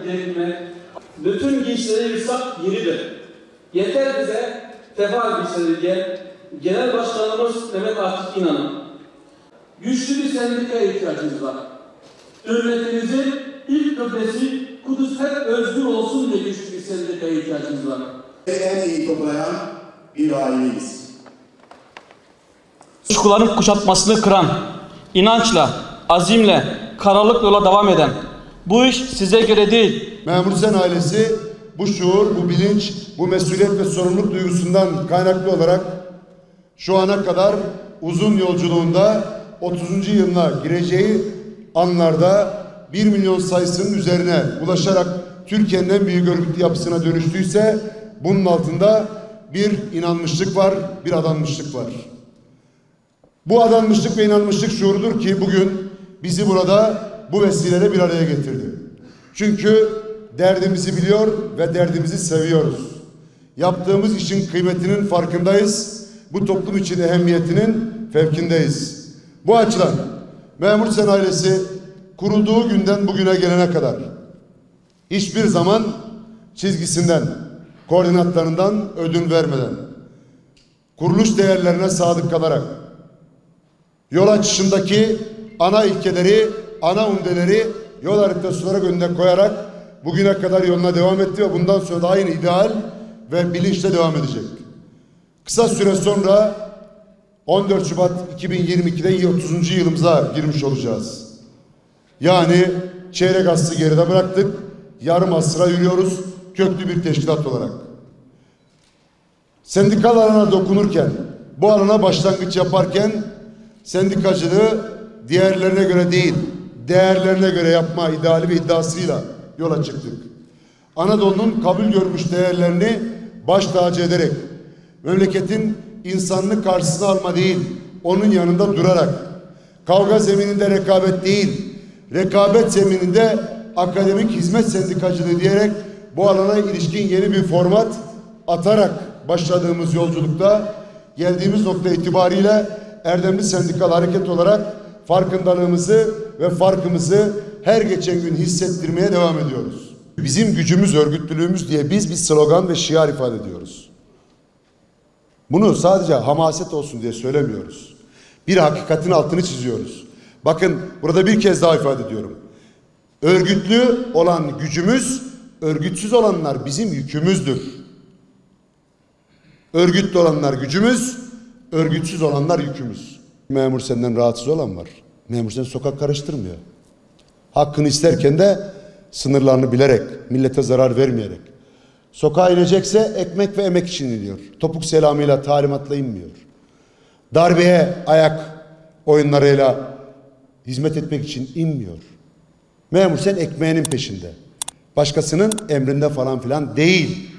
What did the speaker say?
devrilmek, bütün giysileri yırsak yeridir. Yeter bize tefa giysileri Genel Başkanımız Mehmet Akif İnan'ın güçlü bir sendikaya ihtiyacımız var. Devletimizin ilk köprüsü Kudüs hep özgür olsun diye güçlü bir sendikaya ihtiyacımız var. En iyi toplayan bir aileyiz. Kuşkuların kuşatmasını kıran, inançla, azimle, kararlılık yola devam eden, bu iş size göre değil. Memur Sen ailesi bu şuur, bu bilinç, bu mesuliyet ve sorumluluk duygusundan kaynaklı olarak şu ana kadar uzun yolculuğunda 30. yılına gireceği anlarda 1 milyon sayısının üzerine ulaşarak Türkiye'nin en büyük örgütlü yapısına dönüştüyse bunun altında bir inanmışlık var, bir adanmışlık var. Bu adanmışlık ve inanmışlık şuurudur ki bugün bizi burada bu vesileyle bir araya getirdi. Çünkü derdimizi biliyor ve derdimizi seviyoruz. Yaptığımız işin kıymetinin farkındayız. Bu toplum için ehemmiyetinin fevkindeyiz. Bu açıdan Memur Sen ailesi kurulduğu günden bugüne gelene kadar hiçbir zaman çizgisinden, koordinatlarından ödün vermeden, kuruluş değerlerine sadık kalarak, yol açışındaki ana ilkeleri, ana umdeleri yol haritası olarak önüne koyarak bugüne kadar yoluna devam etti ve bundan sonra da aynı ideal ve bilinçle devam edecek. Kısa süre sonra 14 Şubat 2022'de 30. yılımıza girmiş olacağız. Yani çeyrek asrı geride bıraktık, yarım asra yürüyoruz köklü bir teşkilat olarak. Sendikal alana dokunurken, bu alana başlangıç yaparken sendikacılığı diğerlerine göre değil, değerlerine göre yapma ideali ve iddiasıyla yola çıktık. Anadolu'nun kabul görmüş değerlerini baş tacı ederek, memleketin insanlık karşısına alma değil, onun yanında durarak, kavga zemininde rekabet değil, rekabet zemininde akademik hizmet sendikacılığı diyerek bu alana ilişkin yeni bir format atarak başladığımız yolculukta geldiğimiz nokta itibariyle erdemli sendikal hareket olarak farkındalığımızı ve farkımızı her geçen gün hissettirmeye devam ediyoruz. Bizim gücümüz örgütlülüğümüz diye biz bir slogan ve şiar ifade ediyoruz. Bunu sadece hamaset olsun diye söylemiyoruz. Bir hakikatin altını çiziyoruz. Bakın burada bir kez daha ifade ediyorum. Örgütlü olan gücümüz, örgütsüz olanlar bizim yükümüzdür. Örgütlü olanlar gücümüz, örgütsüz olanlar yükümüz. Memur Sen'den rahatsız olan var. Memur Sen sokak karıştırmıyor. Hakkını isterken de sınırlarını bilerek, millete zarar vermeyerek. Sokağa inecekse ekmek ve emek için iniyor. Topuk selamıyla, talimatla inmiyor. Darbeye ayak oyunlarıyla hizmet etmek için inmiyor. Memur Sen ekmeğinin peşinde. Başkasının emrinde falan filan değil.